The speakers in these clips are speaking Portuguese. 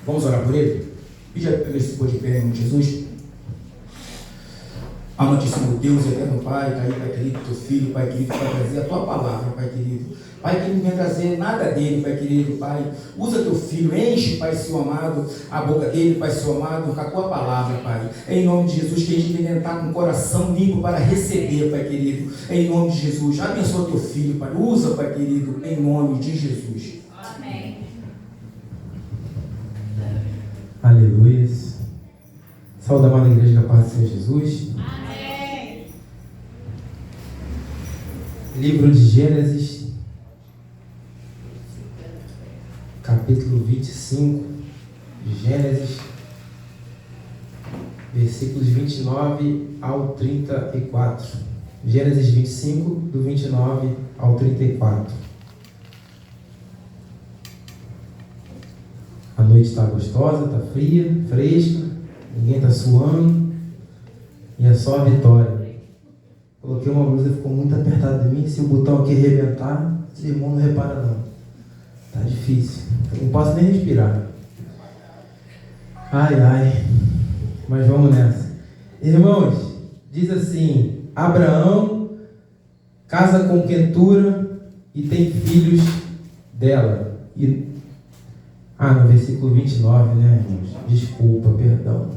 Vamos orar por ele? Pede a ver se pode pé em nome de Jesus. Amantíssimo Deus, eterno Pai, tá aí, Pai querido, teu filho, Pai querido, vai trazer a tua palavra, Pai querido. Pai querido, não vem trazer nada dele, Pai querido, Pai. Usa teu filho, enche, Pai, seu amado, a boca dele, Pai, seu amado, com a tua palavra, Pai. Em nome de Jesus, que a gente venha entrar com o coração limpo para receber, Pai querido. Em nome de Jesus, abençoa teu filho, Pai. Usa, Pai querido, em nome de Jesus. Amém. Aleluia. Saúde a amada igreja da paz do Senhor Jesus. Amém. Livro de Gênesis, capítulo 25. Gênesis, versículos 29 ao 34. Gênesis 25, do 29 ao 34. A noite está gostosa, está fria, fresca, ninguém está suando, e é só a vitória. Coloquei uma blusa, ficou muito apertada em mim. Se o botão aqui arrebentar, esse irmão não repara não. Tá difícil, eu não posso nem respirar. Ai, ai, mas vamos nessa. Irmãos, diz assim: Abraão casa com Quetura e tem filhos dela. No versículo 29, né, irmãos? Desculpa, perdão.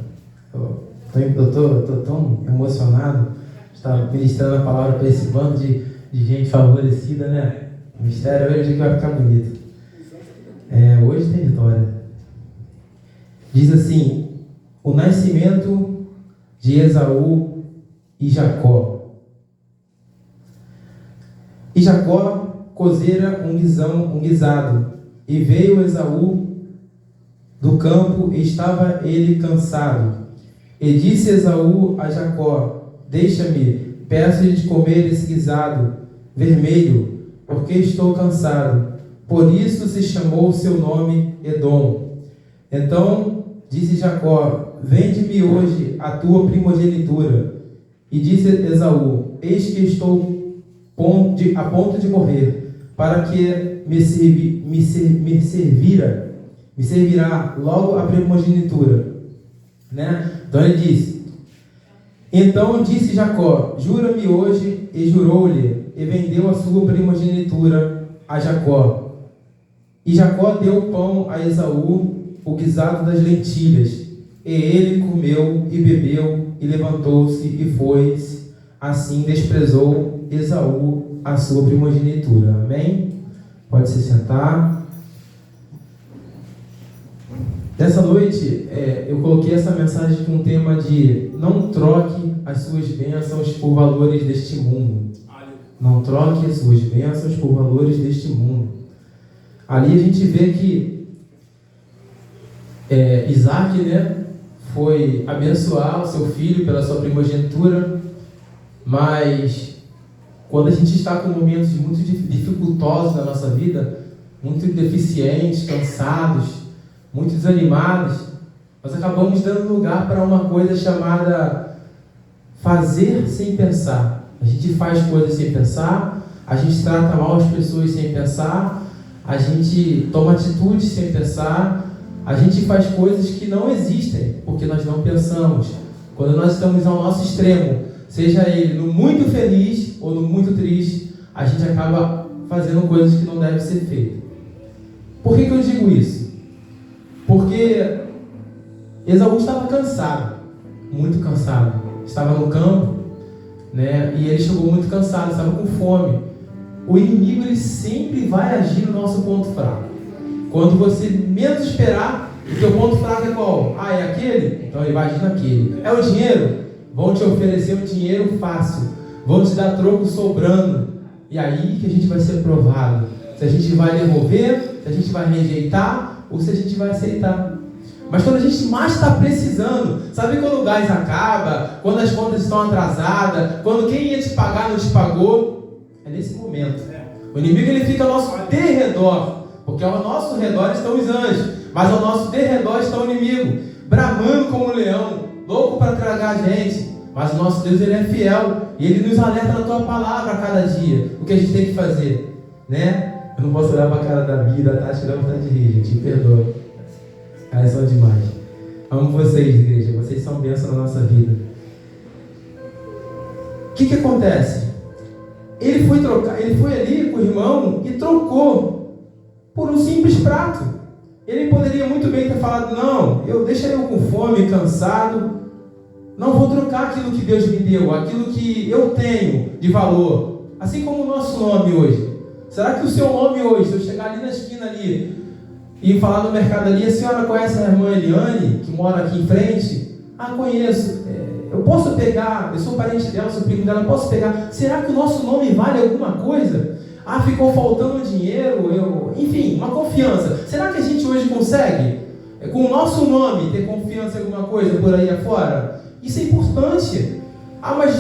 Eu tô tão emocionado de estar ministrando a palavra para esse bando de gente favorecida, né? O mistério hoje é que vai ficar bonito. Hoje tem vitória. Diz assim: o nascimento de Esaú e Jacó. E Jacó cozera um guisado, e veio Esaú do campo, e estava ele cansado. E disse Esaú a Jacó: deixa-me, peço-lhe de comer esse guisado vermelho, porque estou cansado. Por isso se chamou o seu nome Edom. Então disse Jacó: vende-me hoje a tua primogenitura. E disse Esaú: eis que estou a ponto de morrer, para que me servirá logo a primogenitura, né? Então ele disse: então disse Jacó: jura-me hoje. E jurou-lhe, e vendeu a sua primogenitura a Jacó. E Jacó deu pão a Esaú, o guisado das lentilhas, e ele comeu e bebeu, e levantou-se e foi-se. Assim desprezou Esaú a sua primogenitura. Amém? Pode se sentar. Nessa noite, eu coloquei essa mensagem com o tema de: não troque as suas bênçãos por valores deste mundo. Não troque as suas bênçãos por valores deste mundo. Ali a gente vê que Isaac, né, foi abençoar o seu filho pela sua primogenitura, mas quando a gente está com momentos muito dificultosos na nossa vida, muito deficientes, cansados, muito desanimados, nós acabamos dando lugar para uma coisa chamada fazer sem pensar. A gente faz coisas sem pensar, a gente trata mal as pessoas sem pensar, a gente toma atitudes sem pensar, a gente faz coisas que não existem porque nós não pensamos. Quando nós estamos ao nosso extremo, seja ele no muito feliz ou no muito triste, a gente acaba fazendo coisas que não devem ser feitas. Por que eu digo isso? Porque Esaú estava cansado, muito cansado. Estava no campo, né? E ele chegou muito cansado, estava com fome. O inimigo, ele sempre vai agir no nosso ponto fraco. Quando você menos esperar, o teu ponto fraco é qual? É aquele? Então ele vai agir naquele. É o dinheiro? Vão te oferecer um dinheiro fácil. Vão te dar troco sobrando. E aí que a gente vai ser provado. Se a gente vai devolver, se a gente vai rejeitar, ou se a gente vai aceitar. Mas quando a gente mais está precisando, sabe quando o gás acaba, quando as contas estão atrasadas, quando quem ia te pagar não te pagou? É nesse momento. O inimigo, ele fica ao nosso derredor, porque ao nosso redor estão os anjos, mas ao nosso derredor está o inimigo, bramando como um leão, louco para tragar a gente. Mas o nosso Deus, ele é fiel, e ele nos alerta na tua palavra a cada dia, o que a gente tem que fazer, né? Eu não posso olhar para a cara da Bia, da Tati, que dá vontade de rir, gente, me perdoa. Elas são demais. Amo vocês, igreja. Vocês são bênção na nossa vida. O que acontece? Ele foi ali com o irmão e trocou por um simples prato. Ele poderia muito bem ter falado, não, deixa eu com fome, cansado, não vou trocar aquilo que Deus me deu, aquilo que eu tenho de valor, assim como o nosso nome hoje. Será que o seu nome hoje, se eu chegar ali na esquina ali e falar no mercado ali, a senhora conhece a irmã Eliane, que mora aqui em frente? Ah, conheço. Eu posso pegar, eu sou parente dela, sou primo dela, eu posso pegar. Será que o nosso nome vale alguma coisa? Ah, ficou faltando dinheiro, enfim, uma confiança. Será que a gente hoje consegue, com o nosso nome, ter confiança em alguma coisa por aí afora? Isso é importante. Ah, mas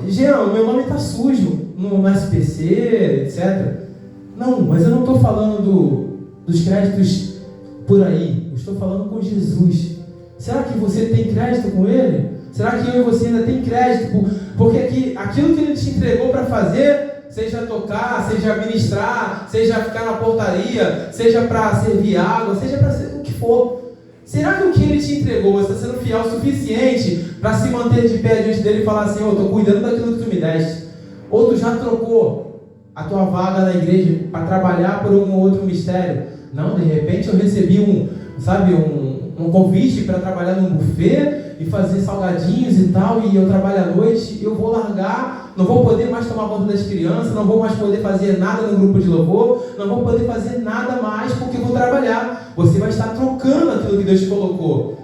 Jean, meu nome está sujo no SPC, etc. Não, mas eu não estou falando dos créditos por aí. Eu estou falando com Jesus. Será que você tem crédito com Ele? Será que eu e você ainda tem crédito? Porque aquilo que Ele te entregou para fazer, seja tocar, seja ministrar, seja ficar na portaria, seja para servir água, seja para ser o que for. Será que o que Ele te entregou, você está sendo fiel o suficiente para se manter de pé diante dele e falar assim, eu estou cuidando daquilo que tu me deste? Ou tu já trocou a tua vaga na igreja para trabalhar por um outro mistério? Não, de repente eu recebi um convite para trabalhar num buffet e fazer salgadinhos e tal, e eu trabalho à noite, eu vou largar, não vou poder mais tomar conta das crianças, não vou mais poder fazer nada no grupo de louvor, não vou poder fazer nada mais porque eu vou trabalhar. Você vai estar trocando aquilo que Deus te colocou.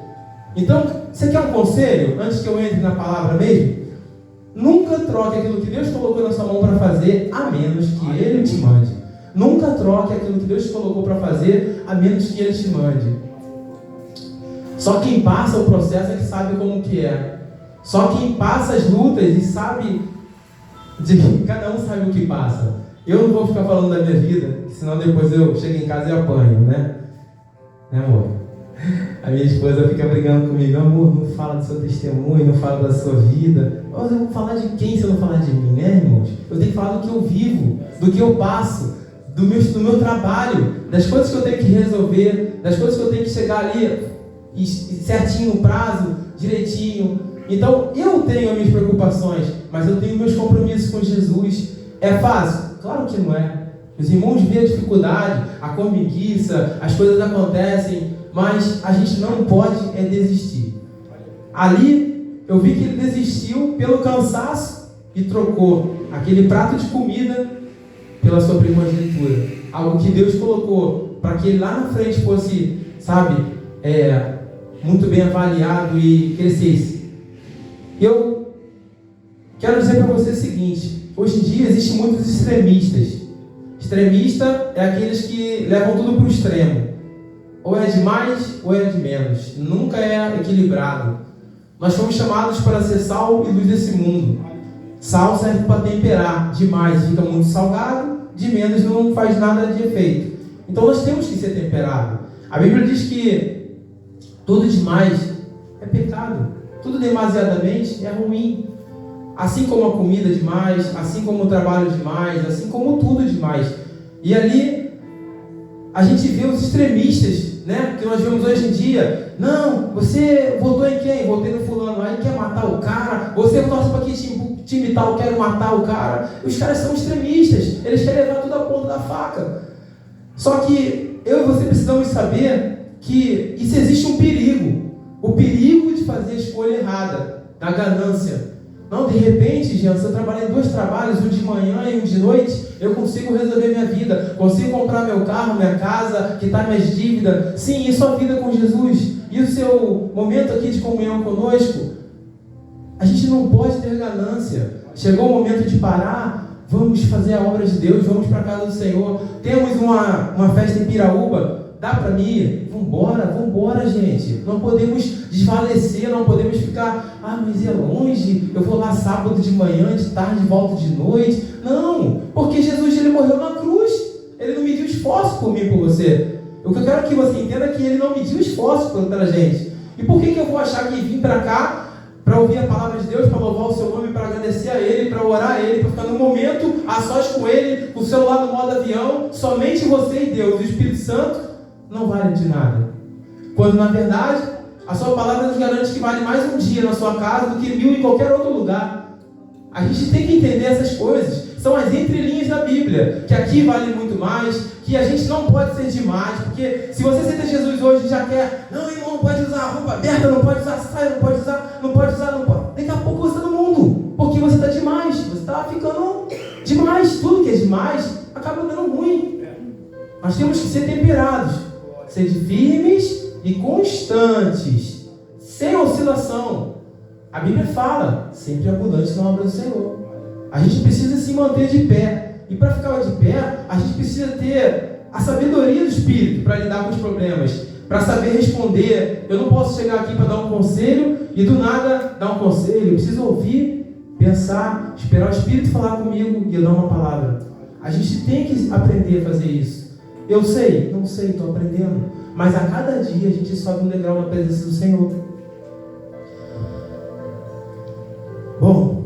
Então, você quer um conselho, antes que eu entre na palavra mesmo? Nunca troque aquilo que Deus colocou na sua mão para fazer, a menos que Ele te mande. Nunca troque aquilo que Deus te colocou para fazer, a menos que Ele te mande. Só quem passa o processo é que sabe como que é. Só quem passa as lutas e sabe, cada um sabe o que passa. Eu não vou ficar falando da minha vida, senão depois eu chego em casa e apanho, né? Né, amor? A minha esposa fica brigando comigo, amor, não fala do seu testemunho, não fala da sua vida. Mas eu vou falar de quem se eu não falar de mim, né, irmãos? Eu tenho que falar do que eu vivo, do que eu passo, do meu trabalho, das coisas que eu tenho que resolver, das coisas que eu tenho que chegar ali e certinho no prazo, direitinho. Então, eu tenho as minhas preocupações, mas eu tenho meus compromissos com Jesus. É fácil? Claro que não é. Os irmãos veem a dificuldade, a comiguiça, as coisas acontecem, mas a gente não pode desistir. Ali, eu vi que ele desistiu pelo cansaço e trocou aquele prato de comida pela sua primogenitura. Algo que Deus colocou para que ele lá na frente fosse, muito bem avaliado e crescesse. Eu quero dizer para você o seguinte: hoje em dia existem muitos extremistas. Extremista é aqueles que levam tudo para o extremo. Ou é de mais ou é de menos. Nunca é equilibrado. Nós fomos chamados para ser sal e luz desse mundo. Sal serve para temperar. De mais fica muito salgado, de menos não faz nada de efeito. Então nós temos que ser temperado. A Bíblia diz que tudo demais é pecado. Tudo demasiadamente é ruim. Assim como a comida demais, assim como o trabalho demais, assim como tudo demais. E ali a gente vê os extremistas, né? Que nós vemos hoje em dia. Não, você votou em quem? Votei no fulano, aí quer matar o cara. Você torce para que time tal, quero matar o cara. Os caras são extremistas. Eles querem levar tudo a ponta da faca. Só que eu e você precisamos saber que isso existe um perigo. O perigo de fazer a escolha errada, da ganância. Não, de repente, Jean, se eu trabalhar em 2 trabalhos, um de manhã e um de noite, eu consigo resolver minha vida, consigo comprar meu carro, minha casa, quitar minhas dívidas. Sim, e sua vida com Jesus? E o seu momento aqui de comunhão conosco? A gente não pode ter ganância. Chegou o momento de parar, vamos fazer a obra de Deus, vamos para a casa do Senhor. Temos uma festa em Piraúba, dá para mim ir? Vambora, gente. Não podemos desfalecer, não podemos ficar, mas é longe, eu vou lá sábado de manhã, de tarde, volto de noite. Não, porque Jesus, ele morreu na cruz. Ele não mediu esforço por mim e por você. O que eu quero que você entenda é que ele não mediu esforço pela gente. E por que eu vou achar que vim para cá para ouvir a palavra de Deus, para louvar o seu nome, para agradecer a Ele, para orar a Ele, para ficar no momento a sós com Ele, com o celular no modo avião, somente você e Deus, o Espírito Santo, não vale de nada. quando na verdade a sua palavra nos garante que vale mais um dia na sua casa do que 1000 em qualquer outro lugar. A gente tem que entender essas coisas. São as entrelinhas da Bíblia, que aqui vale muito mais, que a gente não pode ser demais, porque se você aceita Jesus hoje e já quer, não, irmão, não pode usar roupa aberta, não pode usar saia, não pode usar. Daqui a pouco você está no mundo, porque você está demais, você está ficando demais. Tudo que é demais acaba dando ruim. Nós temos que ser temperados, ser firmes e constantes, sem oscilação. A Bíblia fala, sempre abundante na obra do Senhor. A gente precisa se manter de pé. E para ficar de pé, a gente precisa ter a sabedoria do Espírito para lidar com os problemas, para saber responder. Eu não posso chegar aqui para dar um conselho e do nada dar um conselho. Eu preciso ouvir, pensar, esperar o Espírito falar comigo e eu dar uma palavra. A gente tem que aprender a fazer isso. Eu sei, não sei, estou aprendendo. Mas a cada dia a gente sobe um degrau na presença do Senhor. Bom,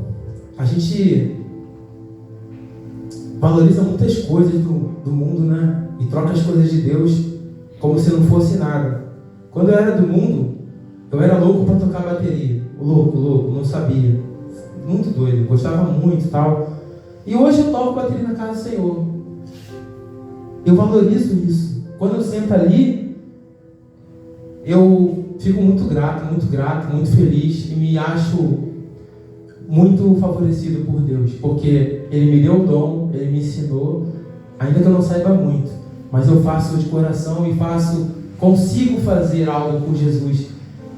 a gente valoriza muitas coisas do mundo, né? E troca as coisas de Deus como se não fosse nada. Quando eu era do mundo, eu era louco para tocar bateria. Louco, não sabia. Muito doido, gostava muito e tal. E hoje eu toco bateria na casa do Senhor. Eu valorizo isso. Quando eu sento ali, eu fico muito grato, muito feliz e me acho muito favorecido por Deus, porque Ele me deu o dom, Ele me ensinou, ainda que eu não saiba muito, mas eu faço de coração e consigo fazer algo por Jesus.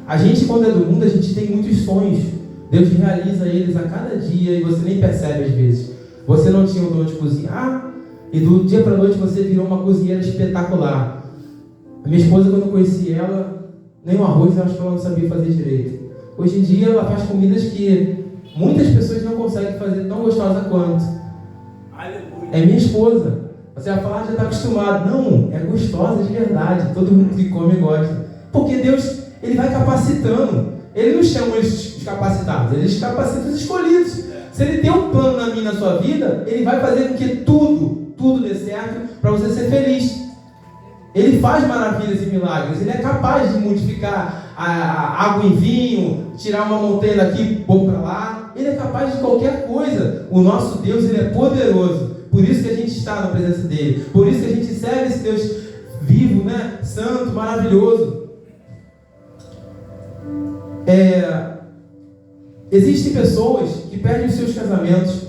A gente, quando é do mundo, a gente tem muitos sonhos, Deus realiza eles a cada dia e você nem percebe às vezes. Você não tinha o dom de cozinhar e do dia para a noite você virou uma cozinheira espetacular. A minha esposa, quando eu conheci ela, nem o arroz eu acho que ela não sabia fazer direito. Hoje em dia ela faz comidas que muitas pessoas não conseguem fazer tão gostosa quanto. É minha esposa. Você vai falar, já está acostumado. Não, é gostosa de verdade. Todo mundo que come gosta. Porque Deus, Ele vai capacitando. Ele não chama os capacitados, Ele capacita os escolhidos. Se Ele tem um plano na minha, na sua vida, Ele vai fazer com que tudo dê certo para você ser feliz. Ele faz maravilhas e milagres. Ele é capaz de multiplicar a água em vinho, tirar uma montanha daqui e pôr para lá. Ele é capaz de qualquer coisa. O nosso Deus, Ele é poderoso. Por isso que a gente está na presença dEle. Por isso que a gente serve esse Deus vivo, né? Santo, maravilhoso. Existem pessoas que perdem os seus casamentos,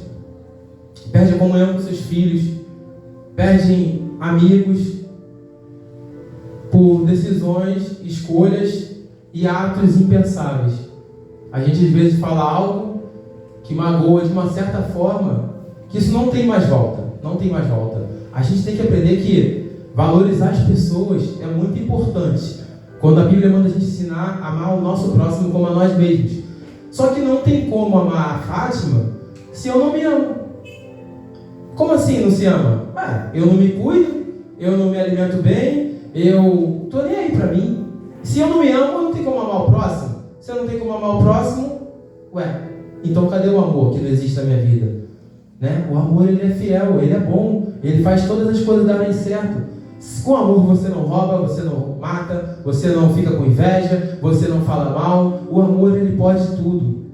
perdem a comunhão com seus filhos, perdem amigos por decisões, escolhas e atos impensáveis. A gente às vezes fala algo que magoa de uma certa forma, que isso não tem mais volta. Não tem mais volta. A gente tem que aprender que valorizar as pessoas é muito importante. Quando a Bíblia manda a gente ensinar a amar o nosso próximo como a nós mesmos. Só que não tem como amar a Fátima se eu não me amo. Como assim não se ama? Eu não me cuido, eu não me alimento bem, eu tô nem aí pra mim. Se eu não me amo, eu não tenho como amar o próximo. Se eu não tenho como amar o próximo, então cadê o amor que não existe na minha vida? Né? O amor, ele é fiel, ele é bom, ele faz todas as coisas darem certo. Com amor você não rouba, você não mata, você não fica com inveja, você não fala mal. O amor, ele pode tudo.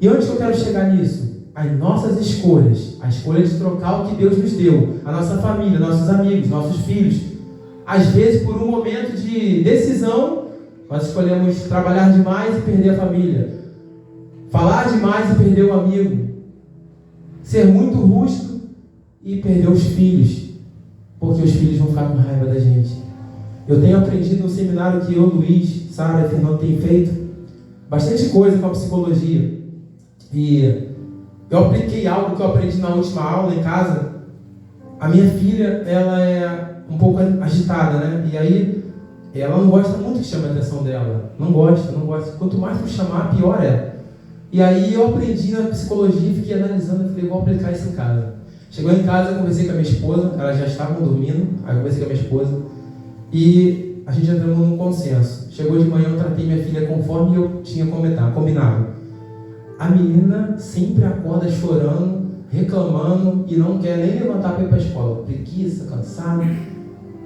E onde que eu quero chegar nisso? As nossas escolhas, a escolha de trocar o que Deus nos deu, a nossa família, nossos amigos, nossos filhos. Às vezes, por um momento de decisão, nós escolhemos trabalhar demais e perder a família, falar demais e perder o amigo, ser muito rústico e perder os filhos, porque os filhos vão ficar com raiva da gente. Eu tenho aprendido no seminário que eu, Luiz, Sara e Fernando tem feito bastante coisa com a psicologia. E eu apliquei algo que eu aprendi na última aula em casa. A minha filha, ela é um pouco agitada, né? E aí, ela não gosta muito que chame a atenção dela. Não gosta. Quanto mais tu chamar, pior é. E aí eu aprendi na psicologia, fiquei analisando e falei, vou aplicar isso em casa. Chegou em casa, eu conversei com a minha esposa, elas já estavam dormindo, aí eu conversei com a minha esposa e a gente entrou num consenso. Chegou de manhã, eu tratei minha filha conforme eu tinha combinado. A menina sempre acorda chorando, reclamando e não quer nem levantar para ir para a escola. Preguiça, cansada.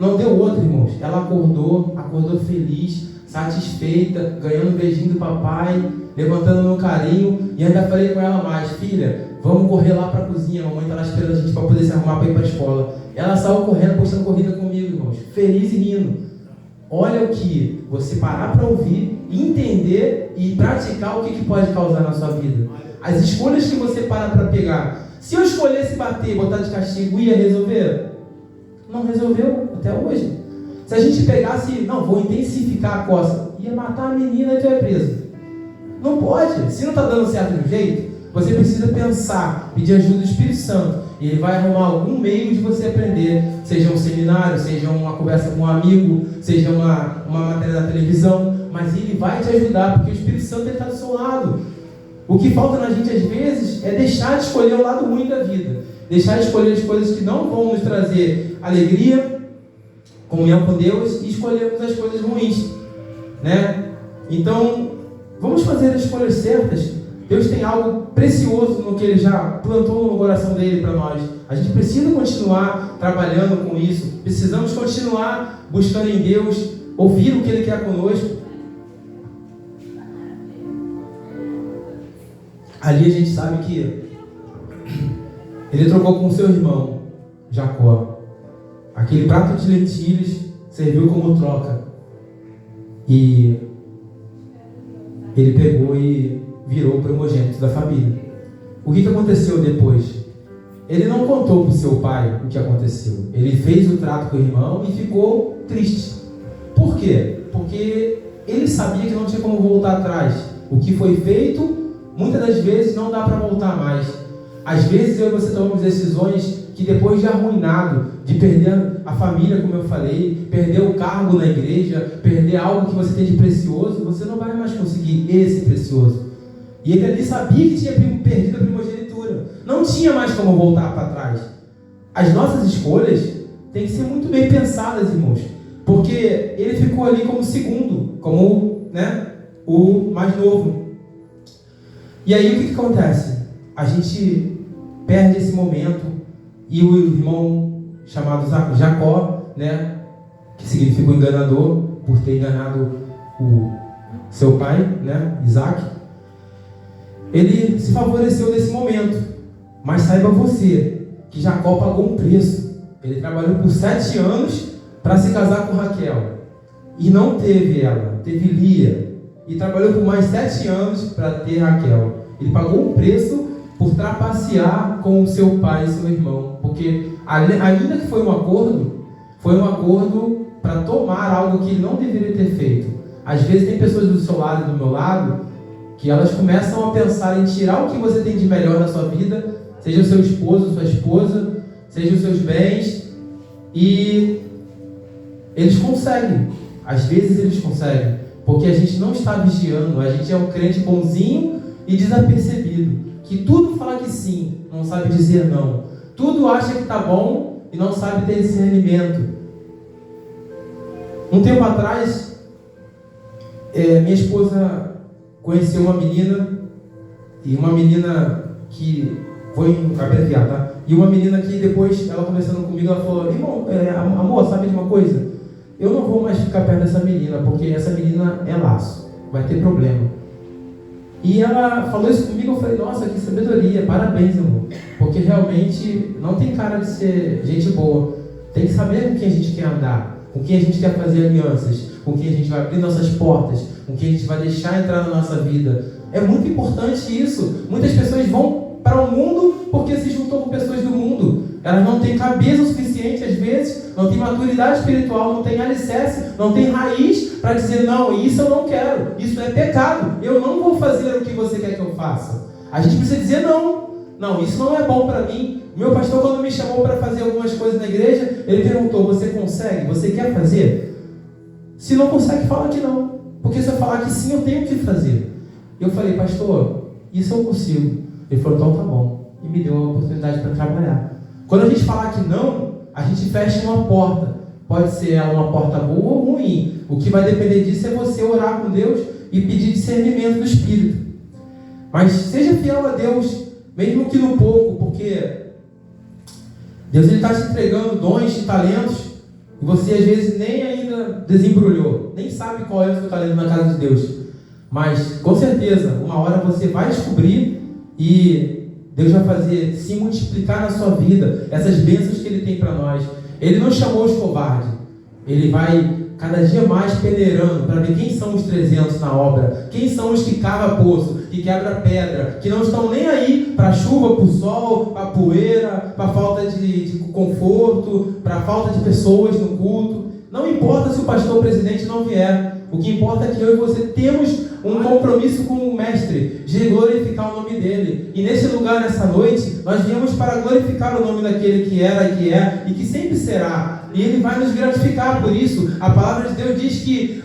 não deu outra, irmãos. Ela acordou feliz, satisfeita, ganhando um beijinho do papai, levantando meu carinho, e ainda falei com ela mais: filha, vamos correr lá para a cozinha, a mamãe está lá esperando a gente para poder se arrumar para ir para a escola. Ela saiu correndo, postando corrida comigo, irmãos, feliz e rindo. Olha o que você parar para ouvir, entender e praticar, o que pode causar na sua vida. As escolhas que você para pegar. Se eu escolhesse bater, botar de castigo, ia resolver? Não resolveu até hoje. Se a gente pegasse, não, vou intensificar a coça, ia matar a menina e tu é preso. Não pode. Se não está dando certo de um jeito, você precisa pensar, pedir ajuda do Espírito Santo. E ele vai arrumar algum meio de você aprender. Seja um seminário, seja uma conversa com um amigo, seja uma matéria da televisão. Mas ele vai te ajudar, porque o Espírito Santo está do seu lado. O que falta na gente às vezes é deixar de escolher o lado ruim da vida. Deixar de escolher as coisas que não vão nos trazer alegria, comunhão com Deus, e escolhermos as coisas ruins, né? Então, vamos fazer as escolhas certas. Deus tem algo precioso no que Ele já plantou no coração dele para nós. A gente precisa continuar trabalhando com isso. Precisamos continuar buscando em Deus, ouvir o que Ele quer conosco. Ali a gente sabe que ele trocou com seu irmão, Jacó. Aquele prato de lentilhas serviu como troca. E ele pegou e virou o primogênito da família. O que aconteceu depois? Ele não contou para o seu pai o que aconteceu. Ele fez o trato com o irmão e ficou triste. Por quê? Porque ele sabia que não tinha como voltar atrás. O que foi feito, muitas das vezes não dá para voltar mais. Às vezes eu e você tomamos decisões que depois de arruinado, de perder a família, como eu falei, perder o cargo na igreja, perder algo que você tem de precioso, você não vai mais conseguir esse precioso. E ele ali sabia que tinha perdido a primogenitura. Não tinha mais como voltar para trás. As nossas escolhas têm que ser muito bem pensadas, irmãos. Porque ele ficou ali como segundo, como, né, o mais novo. E aí o que acontece? A gente perde esse momento e o irmão chamado Jacó, né, que significa o enganador, por ter enganado o seu pai, né, Isaac, ele se favoreceu desse momento. Mas saiba você que Jacó pagou um preço. Ele trabalhou por 7 anos para se casar com Raquel e não teve ela, teve Lia, e trabalhou por mais 7 anos para ter Raquel. Ele pagou um preço por trapacear com o seu pai e seu irmão, porque ainda que foi um acordo para tomar algo que ele não deveria ter feito. Às vezes tem pessoas do seu lado e do meu lado que elas começam a pensar em tirar o que você tem de melhor na sua vida, seja o seu esposo, sua esposa, seja os seus bens, e eles conseguem. Às vezes eles conseguem, porque a gente não está vigiando, a gente é um crente bonzinho e desapercebido, que tudo fala que sim, não sabe dizer não. Tudo acha que está bom e não sabe ter discernimento. Um tempo atrás, minha esposa conheceu uma menina, e uma menina que foi abreviar, tá? E uma menina que depois, ela conversando comigo, ela falou: irmão, amor, sabe de uma coisa? Eu não vou mais ficar perto dessa menina, porque essa menina é laço, vai ter problema. E ela falou isso comigo, eu falei: nossa, que sabedoria, parabéns, amor. Porque realmente não tem cara de ser gente boa. Tem que saber com quem a gente quer andar, com quem a gente quer fazer alianças, com quem a gente vai abrir nossas portas, com quem a gente vai deixar entrar na nossa vida. É muito importante isso. Muitas pessoas vão para o mundo porque se juntam com pessoas do mundo. Elas não têm cabeça o suficiente, às vezes, não têm maturidade espiritual, não têm alicerce, não têm raiz para dizer: não, isso eu não quero, isso é pecado, eu não vou fazer o que você quer que eu faça. A gente precisa dizer não, isso não é bom para mim. Meu pastor, quando me chamou para fazer algumas coisas na igreja, ele perguntou: você consegue? Você quer fazer? Se não consegue, fala que não, porque se eu falar que sim, eu tenho que fazer. Eu falei: pastor, isso eu consigo. Ele falou: então tá bom, e me deu a oportunidade para trabalhar. Quando a gente falar que não, a gente fecha uma porta. Pode ser ela uma porta boa ou ruim. O que vai depender disso é você orar com Deus e pedir discernimento do Espírito. Mas seja fiel a Deus, mesmo que no pouco, porque Deus está te entregando dons e talentos, e você às vezes nem ainda desembrulhou, nem sabe qual é o seu talento na casa de Deus. Mas com certeza, uma hora você vai descobrir e Deus vai fazer se multiplicar na sua vida essas bênçãos que Ele tem para nós. Ele não chamou os covardes, Ele vai cada dia mais peneirando para ver quem são os 300 na obra, quem são os que cavam poço, que quebra pedra, que não estão nem aí para a chuva, para o sol, para a poeira, para a falta de conforto, para a falta de pessoas no culto. Não importa se o pastor ou presidente não vier, o que importa é que eu e você temos um compromisso com o Mestre de glorificar o nome dele. E nesse lugar, nessa noite, nós viemos para glorificar o nome daquele que era e que é e que sempre será. E Ele vai nos gratificar por isso. A palavra de Deus diz que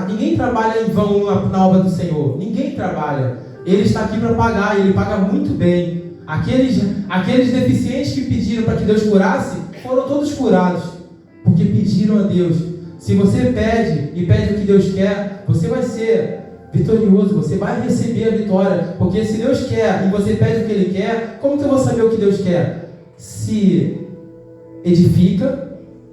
ninguém trabalha em vão na obra do Senhor. Ninguém trabalha. Ele está aqui para pagar, e Ele paga muito bem. Aqueles deficientes que pediram para que Deus curasse, foram todos curados, porque pediram a Deus. Se você pede e pede o que Deus quer, você vai ser vitorioso, você vai receber a vitória. Porque se Deus quer e você pede o que Ele quer, como que eu vou saber o que Deus quer? Se edifica,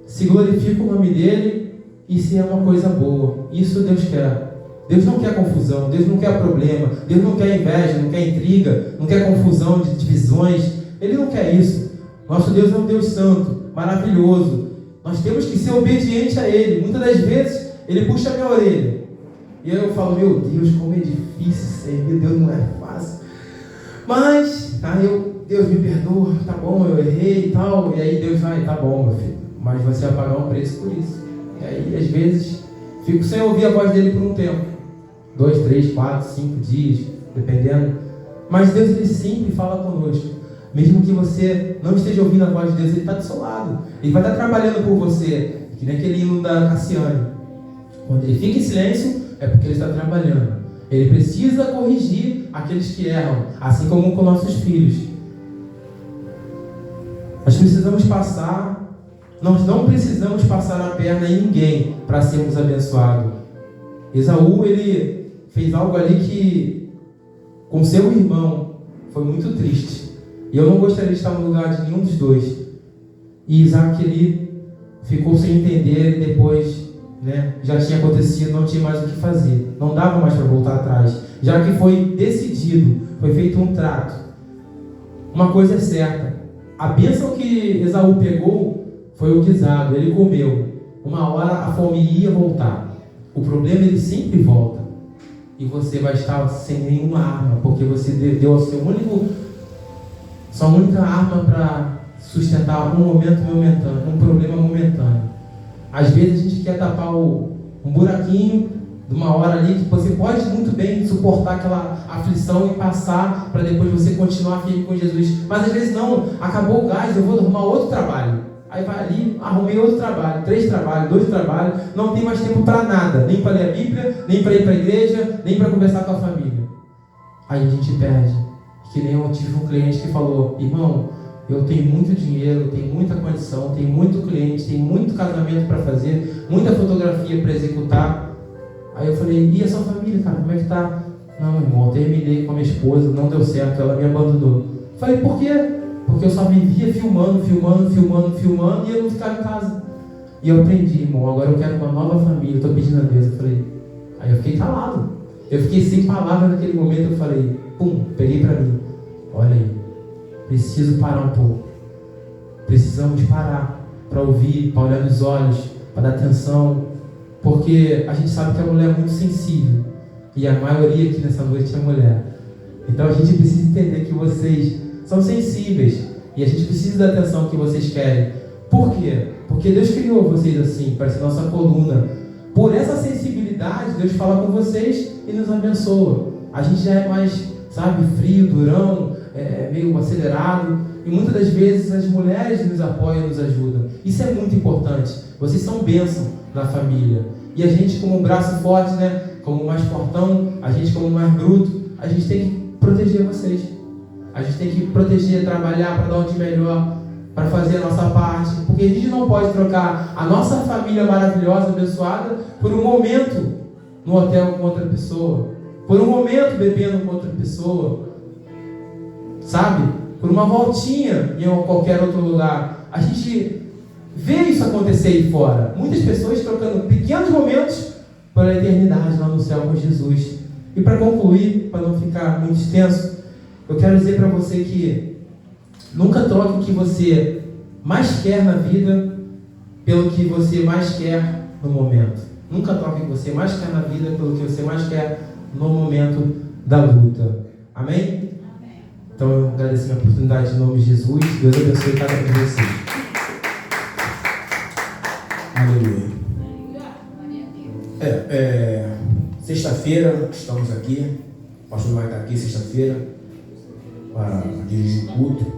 se glorifica o nome dEle e se é uma coisa boa. Isso Deus quer. Deus não quer confusão, Deus não quer problema, Deus não quer inveja, não quer intriga, não quer confusão de divisões. Ele não quer isso. Nosso Deus é um Deus santo, maravilhoso. Nós temos que ser obedientes a Ele. Muitas das vezes Ele puxa a minha orelha e eu falo, meu Deus, como é difícil servir, Deus não é fácil. Mas, Deus me perdoa, tá bom, eu errei e tal. E aí Deus vai, tá bom, meu filho, mas você vai pagar um preço por isso. E aí, às vezes, fico sem ouvir a voz dele por um tempo. 2, 3, 4, 5 dias, dependendo. Mas Deus, Ele sempre fala conosco. Mesmo que você não esteja ouvindo a voz de Deus, Ele está do seu lado. Ele vai estar trabalhando por você. Que nem aquele hino da Cassiane. Quando ele fica em silêncio, é porque Ele está trabalhando. Ele precisa corrigir aqueles que erram, assim como com nossos filhos. Nós não precisamos passar a perna em ninguém para sermos abençoados. Esaú, ele fez algo ali que, com seu irmão, foi muito triste. E eu não gostaria de estar no lugar de nenhum dos dois. E Isaac, ele ficou sem entender e depois, já tinha acontecido, não tinha mais o que fazer. Não dava mais para voltar atrás. Já que foi decidido, foi feito um trato. Uma coisa é certa. A bênção que Esaú pegou foi o guisado. Ele comeu. Uma hora a fome ia voltar. O problema, ele sempre volta. E você vai estar sem nenhuma arma, porque você deu a sua única arma para sustentar um momento momentâneo, um problema momentâneo. Às vezes a gente quer tapar um buraquinho de uma hora ali, que você pode muito bem suportar aquela aflição e passar para depois você continuar firme com Jesus. Mas às vezes não, acabou o gás, eu vou arrumar outro trabalho. Aí vai ali, arrumei outro trabalho, 3 trabalhos, 2 trabalhos, não tem mais tempo para nada, nem para ler a Bíblia, nem para ir para a igreja, nem para conversar com a família. Aí a gente perde. Que nem eu tive um cliente que falou, irmão, eu tenho muito dinheiro, tenho muita condição, tenho muito cliente, tenho muito casamento para fazer, muita fotografia para executar. Aí eu falei, e a sua família, cara, como é que tá? Não, irmão, eu terminei com a minha esposa, não deu certo, ela me abandonou. Falei, por quê? Porque eu só vivia filmando, e eu não ficava em casa. E eu aprendi, irmão, agora eu quero uma nova família, eu estou pedindo a Deus. Aí eu fiquei calado. Eu fiquei sem palavras naquele momento, eu falei, peguei para mim. Olha aí, preciso parar um pouco. Precisamos parar para ouvir, para olhar nos olhos, para dar atenção. Porque a gente sabe que a mulher é muito sensível. E a maioria aqui nessa noite é mulher. Então a gente precisa entender que vocês são sensíveis. E a gente precisa da atenção que vocês querem. Por quê? Porque Deus criou vocês assim, para ser nossa coluna. Por essa sensibilidade, Deus fala com vocês e nos abençoa. A gente já é mais, frio, durão, meio acelerado. E muitas das vezes as mulheres nos apoiam e nos ajudam. Isso é muito importante. Vocês são bênção na família. E a gente, como um braço forte, como mais fortão, a gente como mais bruto, a gente tem que proteger vocês. A gente tem que proteger, trabalhar para dar um de melhor, para fazer a nossa parte. Porque a gente não pode trocar a nossa família maravilhosa, abençoada, por um momento no hotel com outra pessoa. Por um momento bebendo com outra pessoa. Por uma voltinha em qualquer outro lugar. A gente vê isso acontecer aí fora. Muitas pessoas trocando pequenos momentos pela eternidade lá no céu com Jesus. E para concluir, para não ficar muito extenso, eu quero dizer para você que nunca troque o que você mais quer na vida pelo que você mais quer no momento. Nunca troque o que você mais quer na vida pelo que você mais quer no momento da luta. Amém? Então eu agradeço a oportunidade em nome de Jesus. Deus abençoe cada um de vocês. Aleluia. Sexta-feira estamos aqui. O pastor vai estar aqui sexta-feira para dirigir o culto.